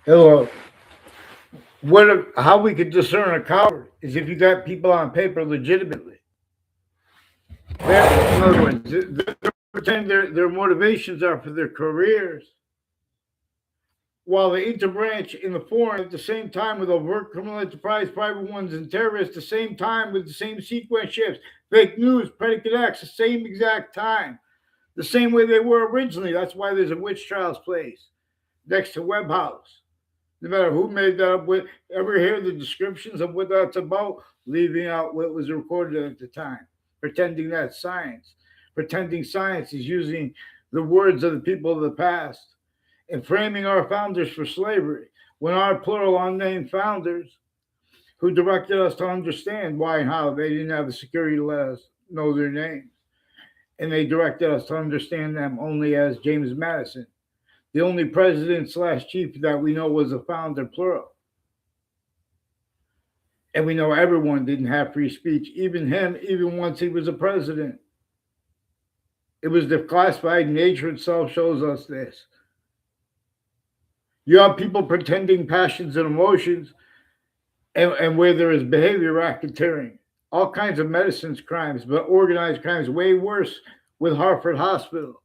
Hello. How we could discern a coward is if you got people on paper legitimately. In other words, they pretend their motivations are for their careers, while they interbranch in the foreign at the same time with overt criminal enterprise, private ones, and terrorists, the same time with the same sequence shifts, fake news, predicate acts, the same exact time, the same way they were originally. That's why there's a witch trials place next to Webb House. No matter who made that up with, ever hear the descriptions of what that's about, leaving out what was recorded at the time, pretending that's science, pretending science is using the words of the people of the past and framing our founders for slavery when our plural unnamed founders who directed us to understand why and how they didn't have the security to let us know their names. And they directed us to understand them only as James Madison, the only president slash chief that we know was a founder, plural. And we know everyone didn't have free speech, even him, even once he was a president. It was the classified nature itself shows us this. You have people pretending passions and emotions, and where there is behavior racketeering, all kinds of medicines crimes, but organized crimes way worse with Hartford Hospital,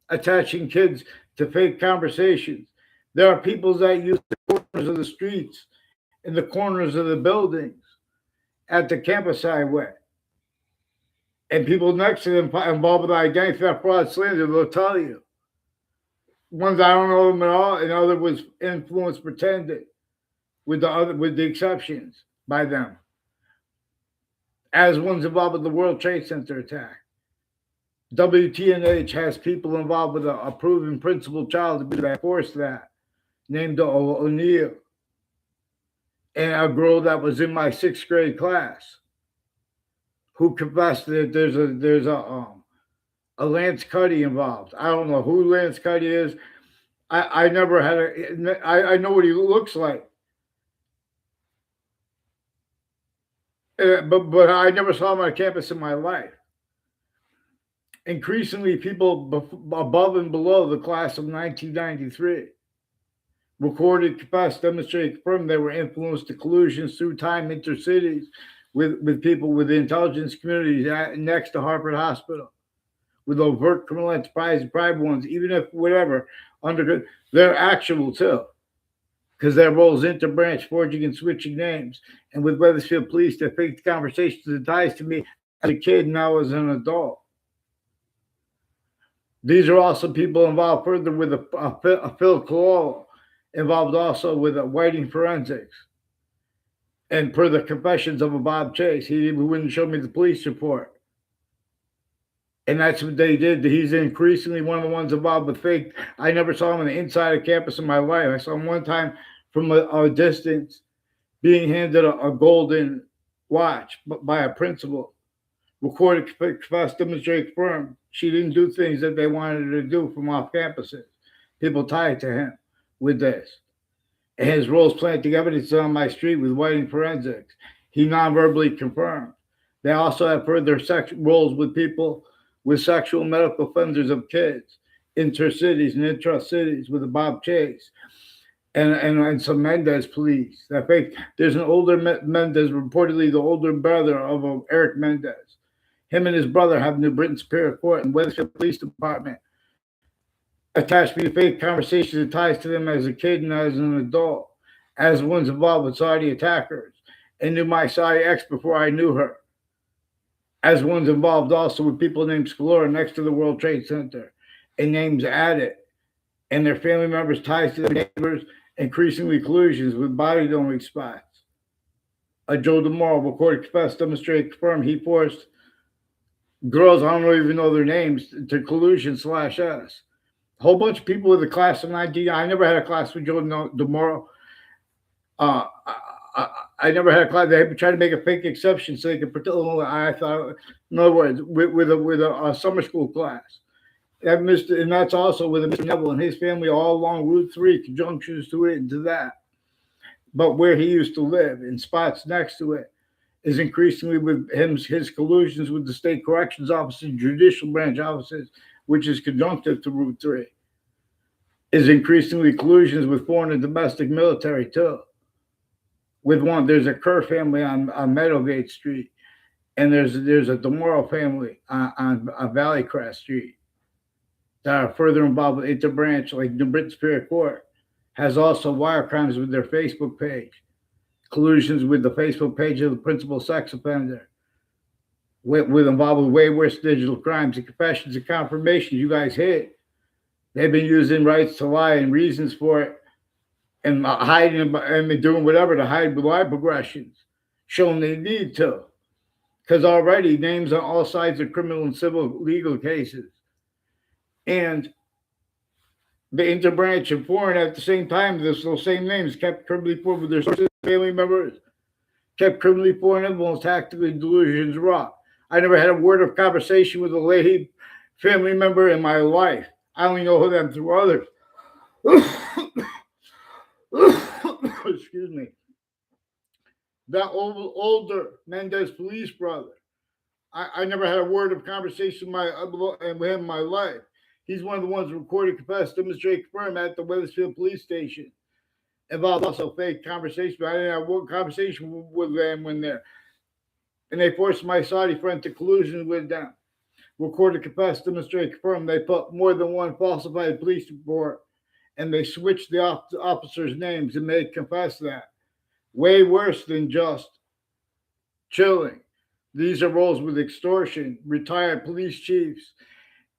attaching kids to fake conversations. There are people that use the corners of the streets, in the corners of the buildings, at the campus highway. And people next to them involved with identity theft, fraud, slander, they'll tell you. Ones I don't know them at all, and other was influence pretended, with the exceptions by them. As ones involved with the World Trade Center attack. WTNH has people involved with a proven principal child abuse that forced that, named O'Neill, and a girl that was in my sixth grade class, who confessed that there's a Lance Cuddy involved. I don't know who Lance Cuddy is. I never had I know what he looks like, but I never saw him on campus in my life. Increasingly, people above and below the class of 1993 recorded, confessed, demonstrated, confirmed they were influenced to collusions through time intercities with people with the intelligence communities next to Hartford Hospital, with overt criminal enterprise and private ones, even if whatever, they're actual too, because their roles interbranch, forging and switching names. And with Wethersfield police, they faked conversations that ties to me as a kid, now as an adult. These are also people involved further with a Phil Cololo, involved also with whiting forensics. And per the confessions of a Bob Chase, he wouldn't show me the police report. And that's what they did. He's increasingly one of the ones involved with fake. I never saw him on the inside of campus in my life. I saw him one time from a distance being handed a golden watch by a principal. Recorded, confessed, demonstrated, confirmed. She didn't do things that they wanted her to do from off campuses. People tied to him with this. And his roles planting evidence on my street with whiting forensics. He non-verbally confirmed. They also have further roles with people with sexual medical offenders of kids, inter-cities and intra-cities with the Bob Chase. And some Mendez police. There's an older Mendez, reportedly the older brother of Eric Mendez. Him and his brother have New Britain Superior Court and Wethersfield Police Department attached me to fake conversations that ties to them as a kid and as an adult, as ones involved with Saudi attackers, and knew my Saudi ex before I knew her, as ones involved also with people named Scalora next to the World Trade Center, and names added, and their family members ties to their neighbors, increasingly collusions with body donor spots. A Joe DeMoro recorded, confessed, demonstrated, confirmed he forced girls, I don't even know their names, to collusion / us. A whole bunch of people with the class of 19. I never had a class with Joe DeMoro. I never had a class. They tried to make a fake exception so they could pretend. I thought, in other words, with a summer school class. And that's also with Mr. Neville and his family all along Route 3, conjunctions to it and to that. But where he used to live, in spots next to it, is increasingly with his collusions with the state corrections offices, judicial branch offices, which is conjunctive to Route 3. is increasingly collusions with foreign and domestic military too. With one, there's a Kerr family on Meadowgate Street, and there's a Demoro family on Valleycrest Street that are further involved with interbranch, like New Britain Superior Court has also wire crimes with their Facebook page, collusions with the Facebook page of the principal sex offender, with involved with way worse digital crimes and confessions and confirmations you guys hid. They've been using rights to lie and reasons for it and hiding and doing whatever to hide lie progressions, showing they need to. Because already names on all sides of criminal and civil legal cases. And the interbranch and foreign at the same time, those same names kept criminally foreign with their sources, family members, kept criminally foreign influence, tactically delusions raw. I never had a word of conversation with a lady family member in my life. I only know them through others. Excuse me. That older Mendez police brother. I never had a word of conversation with him in my life. He's one of the ones recorded, confessed, demonstrated, confirmed at the Wethersfield police station. Involved also fake conversation. I didn't have one conversation with them when there. And they forced my Saudi friend to collusion with them. Recorded, confessed, demonstrated, confirmed. They put more than one falsified police report, and they switched the officers' names and made confess that. Way worse than just chilling. These are roles with extortion, retired police chiefs,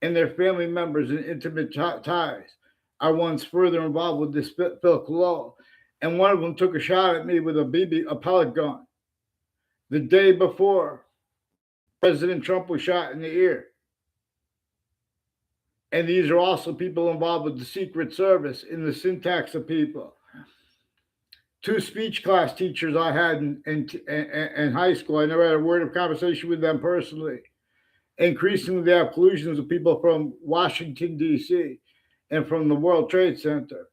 and their family members and intimate ties are ones further involved with this filth law. And one of them took a shot at me with a pellet gun the day before President Trump was shot in the ear. And these are also people involved with the Secret Service in the syntax of people. 2 speech class teachers I had in high school, I never had a word of conversation with them personally. Increasingly, they have collusions with people from Washington, D.C. and from the World Trade Center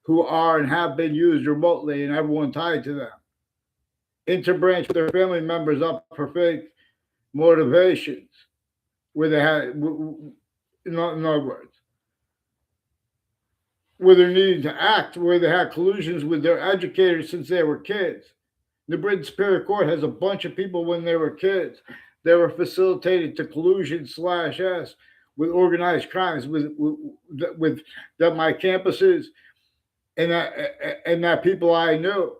who are and have been used remotely and everyone tied to them. Interbranch with their family members up for fake motivations, where they had, in other words, where they're needing to act, where they had collusions with their educators since they were kids. The Britain Superior Court has a bunch of people when they were kids. They were facilitated to collusion/S with organized crimes with that my campuses and that people I knew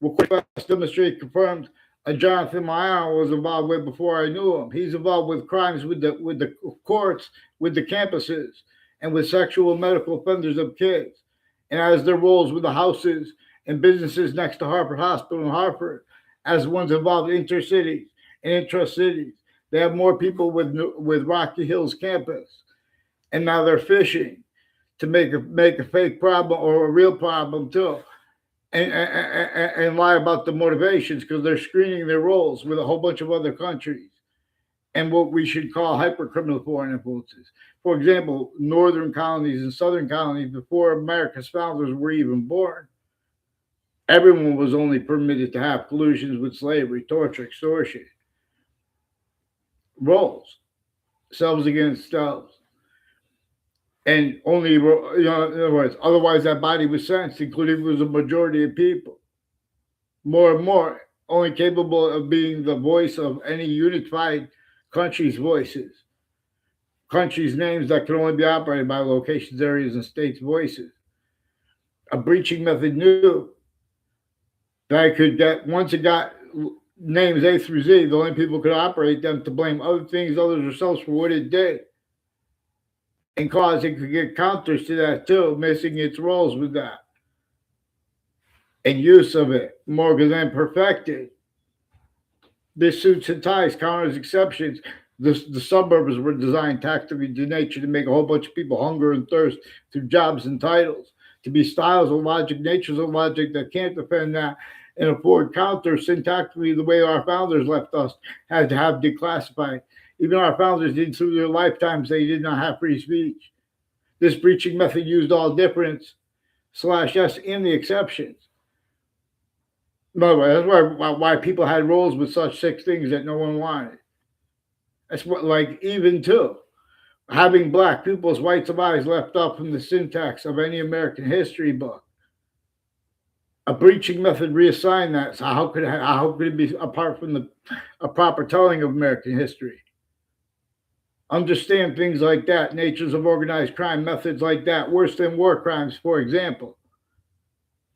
were demonstrated confirmed. Jonathan Mayano was involved with before I knew him. He's involved with crimes with the courts, with the campuses, and with sexual and medical offenders of kids, and as their roles with the houses and businesses next to Hartford Hospital in Hartford, as ones involved intercities and intra-cities. They have more people with Rocky Hills campus, and now they're fishing to make a fake problem or a real problem too, and lie about the motivations because they're screening their roles with a whole bunch of other countries and what we should call hypercriminal foreign influences. For example, northern colonies and southern colonies before America's founders were even born, everyone was only permitted to have collusions with slavery, torture, extortion, roles, selves against selves. And only, in other words, otherwise that body was sentenced, including if it was a majority of people. More and more, only capable of being the voice of any unified country's voices. Countries' names that can only be operated by locations, areas, and states' voices. A breaching method knew that I could get, once it got names A through Z, the only people could operate them to blame other things, others, themselves for what it did. And cause it could get counters to that too, missing its roles with that. And use of it, more than perfected. This suits and ties, counters, exceptions. The suburbs were designed tactically to nature to make a whole bunch of people hunger and thirst through jobs and titles, to be styles of logic, natures of logic that can't defend that and afford counter syntactically the way our founders left us, had to have declassified. Even our founders did through their lifetimes, they did not have free speech. This breaching method used all difference /S in the exceptions. By the way, that's why people had roles with such sick things that no one wanted. That's what, like, even too. having black pupils, whites of eyes left off from the syntax of any American history book. A breaching method reassigned that. So how could it be apart from a proper telling of American history? Understand things like that, natures of organized crime, methods like that, worse than war crimes, for example.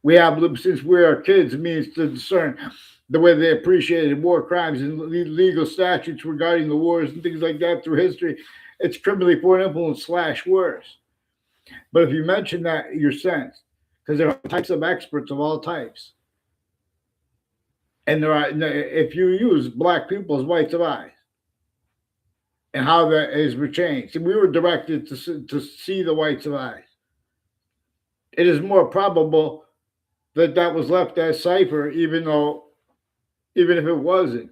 We have, since we are kids, means to discern the way they appreciated war crimes and legal statutes regarding the wars and things like that through history. It's criminally foreign influence / worse. But if you mention that, you're sent, because there are types of experts of all types. And if you use black people as whites of eyes, and how that is changed. We were directed to see the whites of eyes. It is more probable that was left as cipher, even if it wasn't.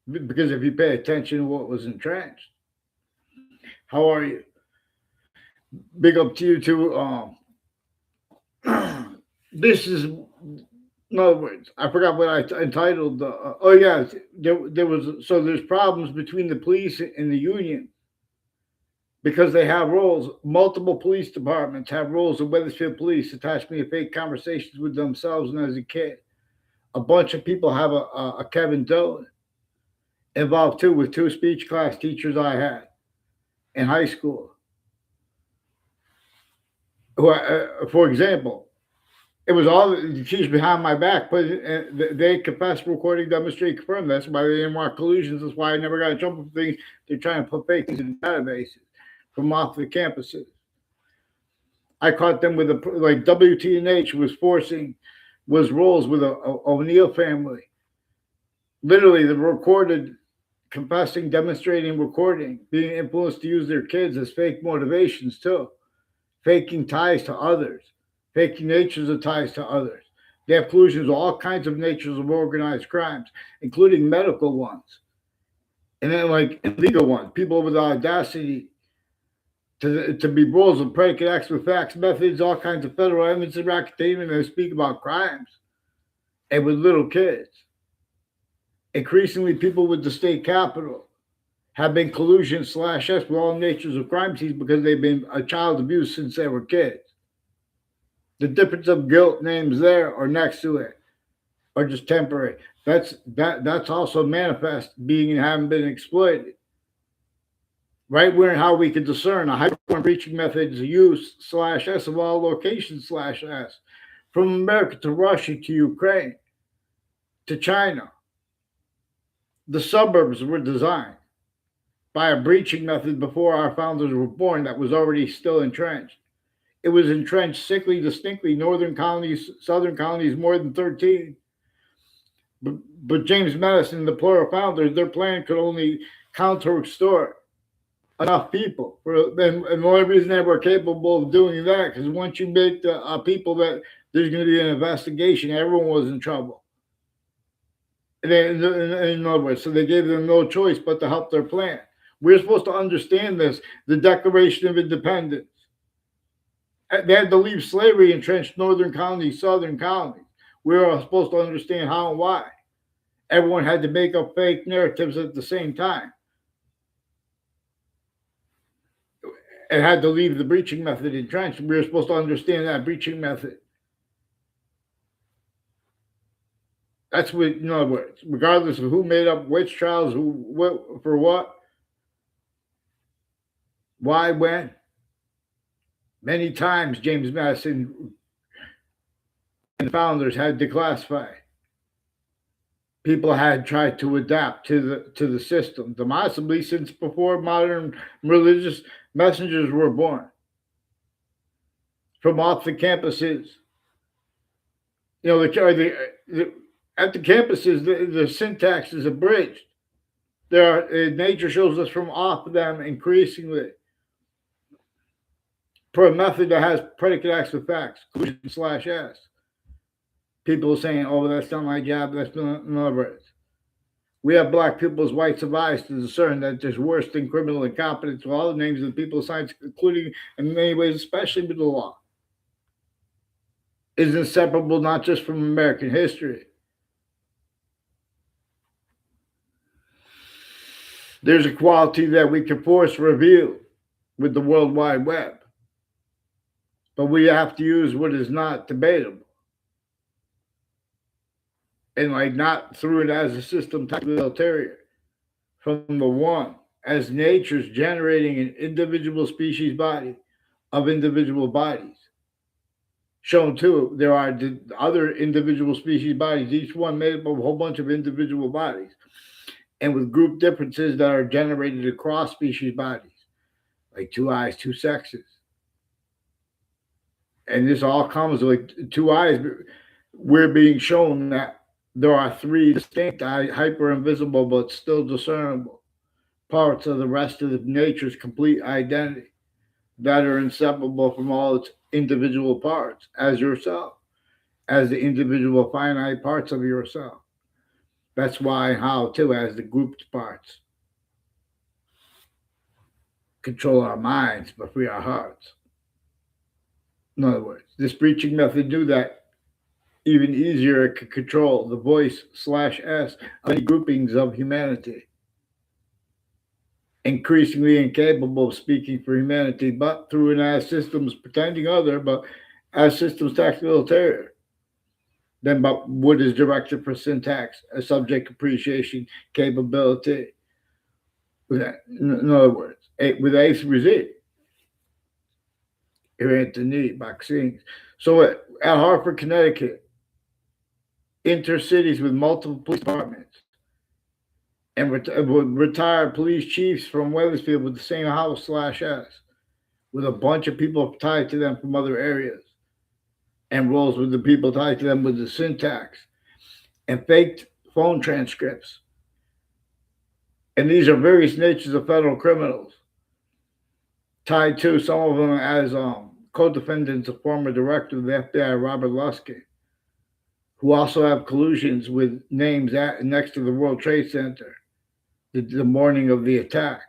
Because if you pay attention to what was entrenched. How are you? Big up to you too. This is, in other words, I forgot what I entitled. There's problems between the police and the union because they have roles. Multiple police departments have roles of Wethersfield police attached me to fake conversations with themselves and as a kid. A bunch of people have a Kevin Dillon involved too with 2 speech class teachers I had in high school. Who, for example, it was all the keys behind my back, but they confessed, recording, demonstrate, confirm. That's why they didn't want collusions. That's why I never got in trouble for things. They're trying to put fake things in databases from off the campuses. I caught them with like WTNH was roles with a O'Neill family. Literally, the recorded, confessing, demonstrating, recording, being influenced to use their kids as fake motivations too, faking ties to others. Faking natures of ties to others. They have collusions with all kinds of natures of organized crimes, including medical ones. And then like illegal ones, people with the audacity to be roles of predicate acts with facts, methods, all kinds of federal evidence and racketeering, and they speak about crimes. And with little kids. Increasingly, people with the state capital have been collusion / S with all natures of crime scenes because they've been a child abuse since they were kids. The difference of guilt names there or next to it are just temporary. That's also manifest being and having been exploited. Right where and how we can discern a hyper breaching method's use / S of all locations / S from America to Russia to Ukraine to China. The suburbs were designed by a breaching method before our founders were born that was already still entrenched. It was entrenched sickly, distinctly, northern colonies, southern colonies, more than 13. But James Madison, the plural founders, their plan could only counter-extort enough people. And the only reason they were capable of doing that, because once you make the people that there's going to be an investigation, everyone was in trouble. In other words, so they gave them no choice but to help their plan. We're supposed to understand this, the Declaration of Independence. They had to leave slavery, entrenched northern colonies, southern colonies. We were supposed to understand how and why. Everyone had to make up fake narratives at the same time. It had to leave the breaching method entrenched. We were supposed to understand that breaching method. That's what, in other words, regardless of who made up which trials, for what, why, when. Many times, James Madison and the founders had declassified. People had tried to adapt to the system, demonstrably since before modern religious messengers were born. From off the campuses, at the campuses, the syntax is abridged. Nature shows us from off them increasingly. For a method that has predicate acts with facts, collusion / S. People saying, oh, that's not my job, that's not, in other words. We have black people as whites of eyes to discern that there's worse than criminal incompetence with all the names of the people of science, including, in many ways, especially with the law, is inseparable not just from American history. There's a quality that we can force reveal with the World Wide Web, but we have to use what is not debatable and like not through it as a system totalitarian from the one as nature's generating an individual species body of individual bodies. Shown too, there are other individual species bodies, each one made up of a whole bunch of individual bodies, and with group differences that are generated across species bodies, like two eyes, two sexes. And this all comes with two eyes. We're being shown that there are three distinct, hyper invisible, but still discernible parts of the rest of nature's complete identity that are inseparable from all its individual parts, as yourself, as the individual finite parts of yourself. That's why and how, too, as the grouped parts control our minds but free our hearts. In other words, this breaching method knew that even easier it could control the voice /s of any groupings of humanity, increasingly incapable of speaking for humanity, but through and as systems pretending other, but as systems tactile than but what is directed for syntax, a subject appreciation capability. In other words, with A through Z, Anthony vaccines. So at Hartford, Connecticut, intercities with multiple police departments and retired police chiefs from Wethersfield with the same house /s, with a bunch of people tied to them from other areas, and roles with the people tied to them with the syntax, and faked phone transcripts. And these are various natures of federal criminals, tied to some of them as co-defendants of former director of the FBI, Robert Lusky, who also have collusions with names next to the World Trade Center the morning of the attack.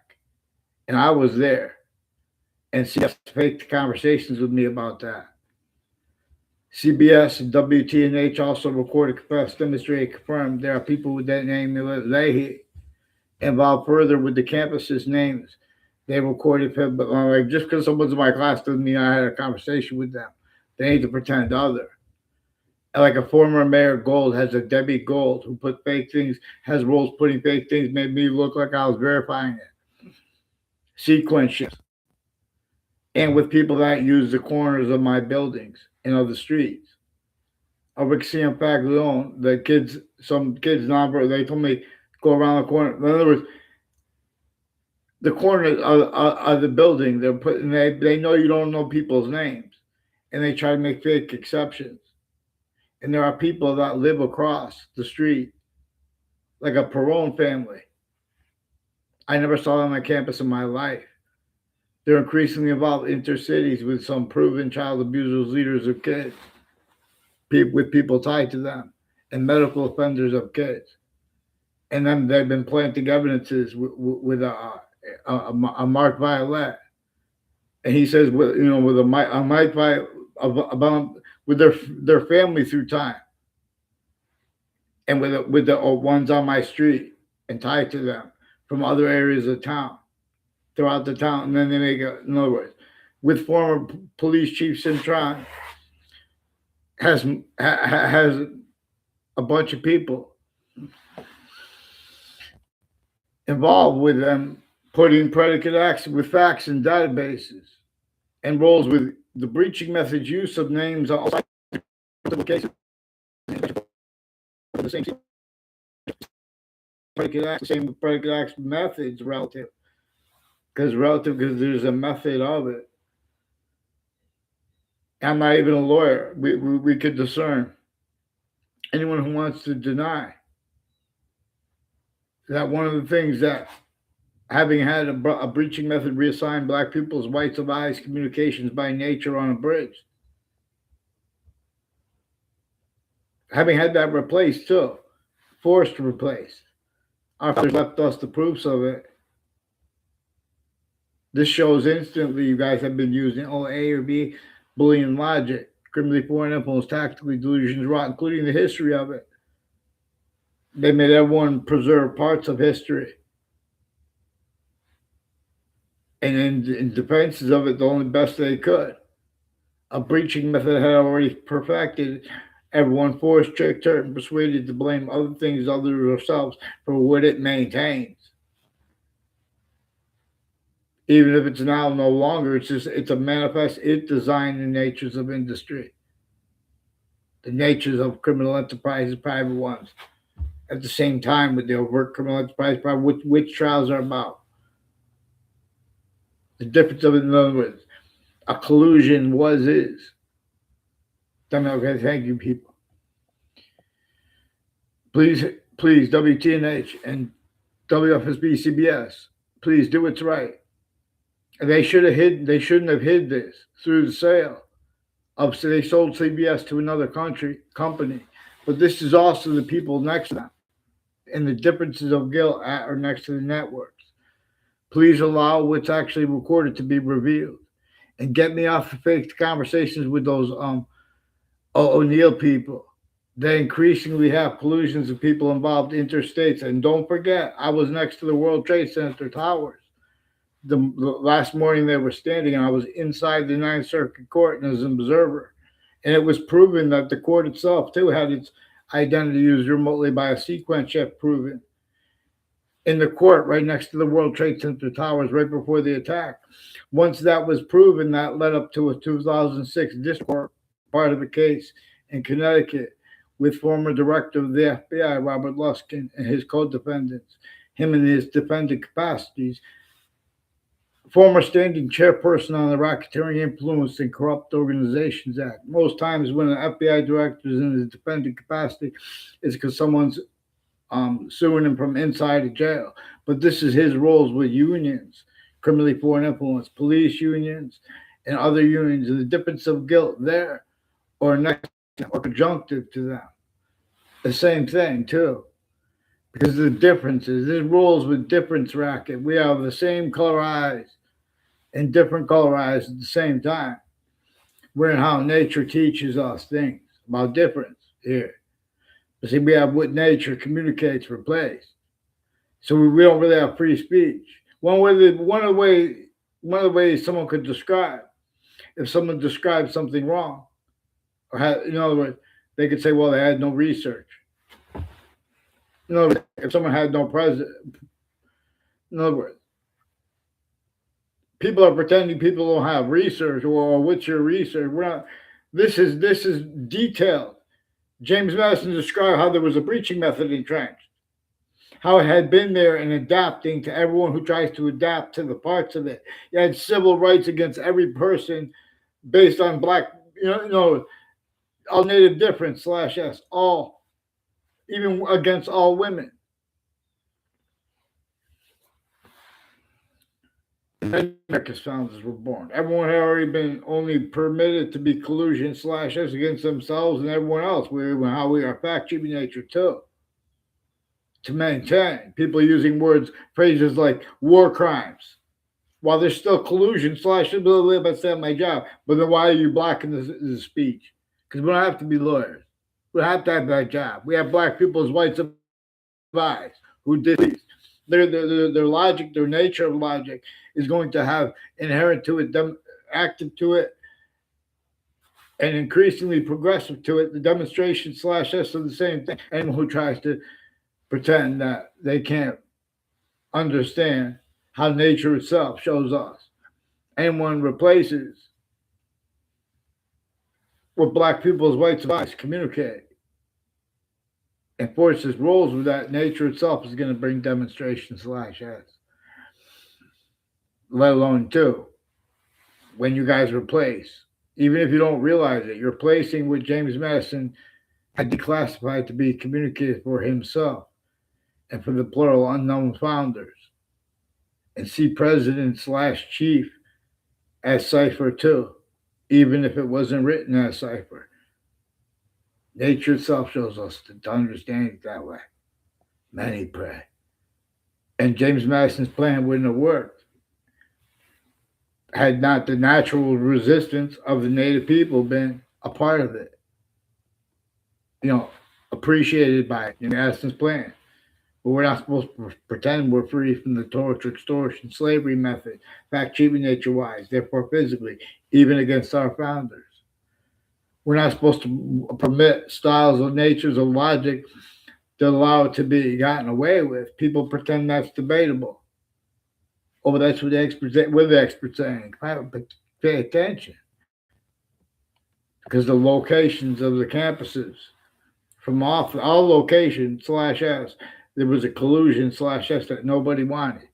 And I was there. And CBS faked conversations with me about that. CBS and WTNH also recorded, confessed, demonstrated, confirmed there are people with that name Leahy involved further with the campus's names. They recorded him, but like just because someone's in my class doesn't mean I had a conversation with them. They need to pretend other. Like a former mayor Gold has a Debbie Gold who put fake things, has roles putting fake things, made me look like I was verifying it. Sequences. And with people that use the corners of my buildings and of the streets. Rixium Faglone, the kids, some kids they told me go around the corner. In other words, the corner of the building, they're putting they know you don't know people's names, and they try to make fake exceptions. And there are people that live across the street, like a Perone family. I never saw them on campus in my life. They're increasingly involved intercities with some proven child abusers, leaders of kids, with people tied to them, and medical offenders of kids. And then they've been planting evidences with a Mark Violet, and he says, with a Mike Violet about with their family through time, and with the ones on my street and tied to them from other areas of town, throughout the town, and then they make it. In other words, with former police chief Cintron has a bunch of people involved with them putting predicate acts with facts in databases and roles with the breaching method's use of names outside the cases. The same predicate acts, same predicate acts methods relative. Because there's a method of it. I'm not even a lawyer. We could discern. Anyone who wants to deny that one of the things that having had a breaching method reassign black people's whites of eyes communications by nature on a bridge, having had that replaced too, forced replaced. Our fathers left us the proofs of it. This shows instantly you guys have been using A or B, Boolean logic, criminally foreign influence, tactically delusions, rot, including the history of it. They made everyone preserve parts of history. And in defenses of it, the only best they could. A breaching method had already perfected. Everyone forced, tricked, hurt, and persuaded to blame other things other than themselves for what it maintains. Even if it's now no longer, it's a manifest it design the natures of industry, the natures of criminal enterprises, private ones. At the same time, with the overt criminal enterprise, which trials are about. The difference of it, in other words, a collusion is. Okay, thank you, people. Please, WTNH and WFSB CBS, please do what's right. They shouldn't have hid this through the sale of. So they sold CBS to another company, but this is also the people next to them, and the differences of guilt at or next to the networks. Please allow what's actually recorded to be revealed, and get me off of fake conversations with those O'Neill people. They increasingly have collusions of people involved interstates, and don't forget, I was next to the World Trade Center towers. The last morning they were standing, and I was inside the Ninth Circuit Court as an observer. And it was proven that the court itself, too, had its identity used remotely by a sequence chef proven in the court right next to the World Trade Center towers right before the attack. Once that was proven, that led up to a 2006 district court part of the case in Connecticut with former director of the FBI, Robert Luskin, and his co-defendants, him in his defendant capacities, former standing chairperson on the Racketeering Influence and Corrupt Organizations Act. Most times when an FBI director is in his defendant capacity, it's because someone's suing him from inside a jail. But this is his roles with unions, criminally foreign influence, police unions, and other unions, and the difference of guilt there or next or conjunctive to them. The same thing, too. Because the differences, there's rules with difference racket. We have the same color eyes and different color eyes at the same time. We're in how nature teaches us things about difference here. But see, we have what nature communicates for place. So we don't really have free speech. One of the ways someone could describe, if someone describes something wrong, or had, in other words, they could say, well, they had no research. In other words, if someone had no president, in other words, people are pretending people don't have research, or what's your research? We're not. This is detailed. James Madison described how there was a breaching method entrenched, how it had been there and adapting to everyone who tries to adapt to the parts of it. You had civil rights against every person based on black, all native difference / S, all, even against all women. America's founders were born. Everyone had already been only permitted to be collusion / S against themselves and everyone else. How we are fact-cheating nature too. To maintain people using phrases like war crimes, while there's still collusion / that's not my job. But then why are you blocking the speech? Because we don't have to be lawyers. We have to have that job. We have black people as whites of eyes who did these. Their logic, their nature of logic is going to have inherent to it, active to it, and increasingly progressive to it. The demonstration / S of the same thing. Anyone who tries to pretend that they can't understand how nature itself shows us. Anyone replaces what black people as whites of eyes communicate and forces roles with that, nature itself is going to bring demonstration / S. Let alone, too, when you guys replace, even if you don't realize it, you're placing what James Madison had declassified to be communicated for himself and for the plural unknown founders, and see president / chief as cipher, too, even if it wasn't written as cipher. Nature itself shows us to understand it that way. Many pray. And James Madison's plan wouldn't have worked had not the natural resistance of the native people been a part of it. Appreciated by Madison's plan. But we're not supposed to pretend we're free from the torture, extortion, slavery method, fact cheating nature-wise, therefore physically, even against our founders. We're not supposed to permit styles of natures of logic that allow it to be gotten away with. People pretend that's debatable. Oh, that's what the experts saying. Pay attention. Because the locations of the campuses, from all locations /S, there was a collusion /S that nobody wanted.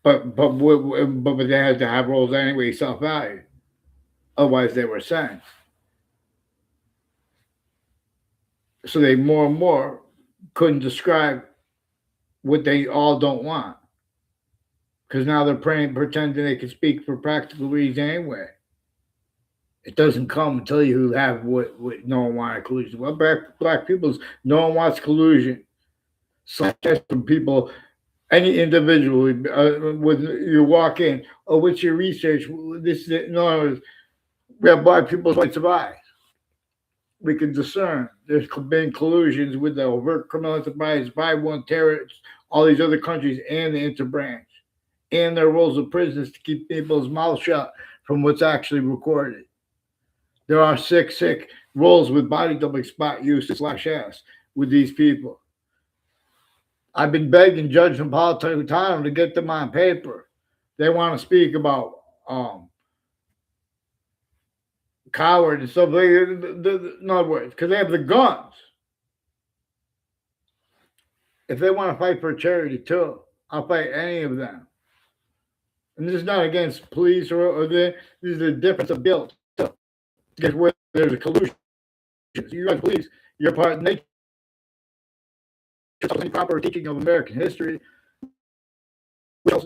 But they had to have roles anyway, self-value. Otherwise, they were sent. So they more and more couldn't describe what they all don't want. Because now they're pretending they can speak for practical reasons anyway. It doesn't come until you have what no one wanted collusion. Well, black people's no one wants collusion. Slash from people, any individual, when you walk in, oh, what's your research? This is no, we have black people's rights of eyes. We can discern. There's been collusions with the overt criminal enterprise, by one terrorists, all these other countries, and the interbranch, and their roles of prisons to keep people's mouths shut from what's actually recorded. There are sick roles with body double spot use /S with these people. I've been begging Judge Napolitano to get them on paper. They want to speak about coward and stuff. In other words, because they have the guns. If they want to fight for charity too, I'll fight any of them. And this is not against police this is the difference of guilt. Because where there's a collusion, you guys police, you're part of nature. Any proper teaching of American history.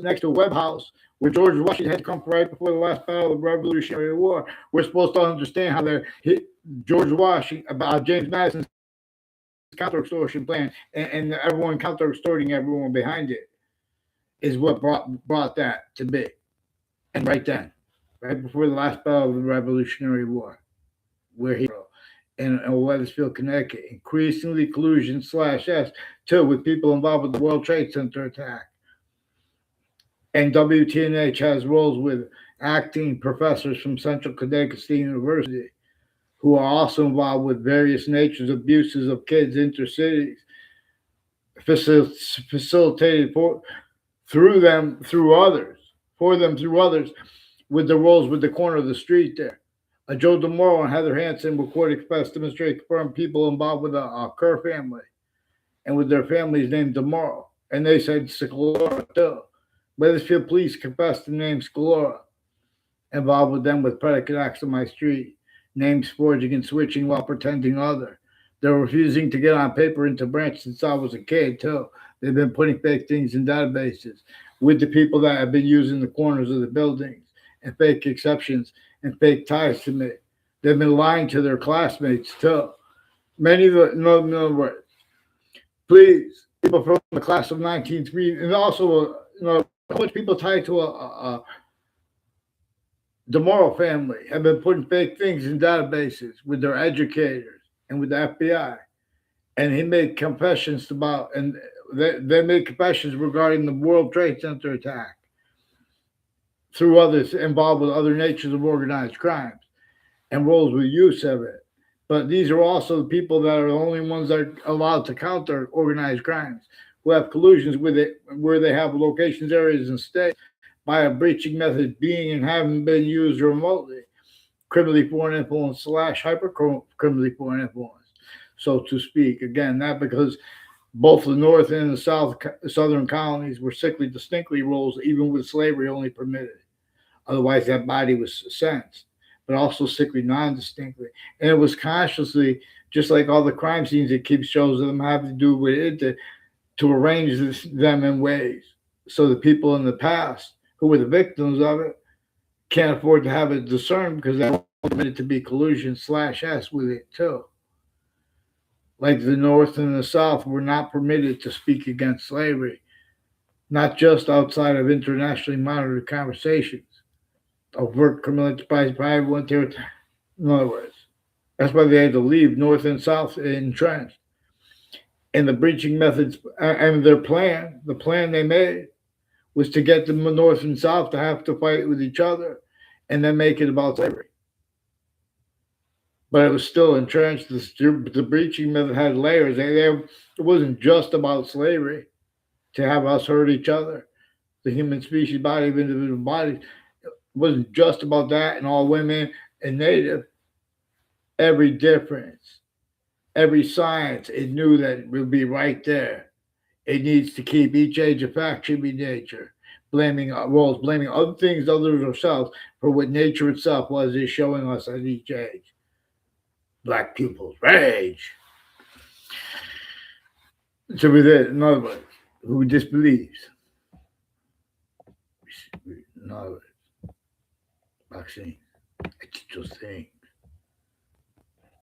Next to a Webb House, where George Washington had to come right before the last battle of the Revolutionary War. We're supposed to understand how they hit George Washington about James Madison's counter-extortion plan and everyone counter-extorting everyone behind it is what brought that to be. And right then, right before the last battle of the Revolutionary War, where he in Wethersfield, Connecticut, increasingly collusion /S too with people involved with the World Trade Center attack. And WTNH has roles with acting professors from Central Connecticut State University who are also involved with various natures of abuses of kids intercities, facilitated through others, with the roles with the corner of the street there. Joe DeMoro and Heather Hansen were court express demonstrate confirmed people involved with the Kerr family and with their families named DeMoro. And they said Scalora too. Wethersfield police confessed the name Scalora, involved with them with predicate acts on my street, names forging and switching while pretending other. They're refusing to get on paper into branch since I was a kid too. They've been putting fake things in databases with the people that have been using the corners of the buildings and fake exceptions and fake ties to me. They've been lying to their classmates too. Many of the, no words. Please, people from the class of 1903, and also, how much people tied to a DeMoro family have been putting fake things in databases with their educators and with the FBI. And he made confessions about, and they made confessions regarding the World Trade Center attack through others involved with other natures of organized crimes and roles with use of it. But these are also the people that are the only ones that are allowed to counter organized crimes, who have collusions with it, where they have locations, areas, and states by a breaching method being and having been used remotely, criminally foreign influence / hyper criminally foreign influence, so to speak. Again, that because both the North and the Southern colonies were sickly distinctly roles, even with slavery only permitted. Otherwise, that body was sensed, but also sickly non-distinctly. And it was consciously, just like all the crime scenes that keep shows of them have to do with it, to arrange them in ways so the people in the past who were the victims of it can't afford to have it discerned because they're permitted to be collusion /S with it too. Like the North and the South were not permitted to speak against slavery, not just outside of internationally monitored conversations. Overt criminal enterprise, private one territory. In other words, that's why they had to leave North and South entrenched. And the breaching methods and their plan, the plan they made, was to get the North and South to have to fight with each other and then make it about slavery. But it was still entrenched. The breaching method had layers. It wasn't just about slavery to have us hurt each other. The human species body of individual bodies. It wasn't just about that and all women and native. Every difference, every science, it knew that it would be right there. It needs to keep each age of fact should be nature. Blaming roles, blaming other things other than ourselves for what nature itself was is showing us at each age. Black pupils rage. So with it, in other words, who disbelieves? In other words, vaccine. It's just a thing.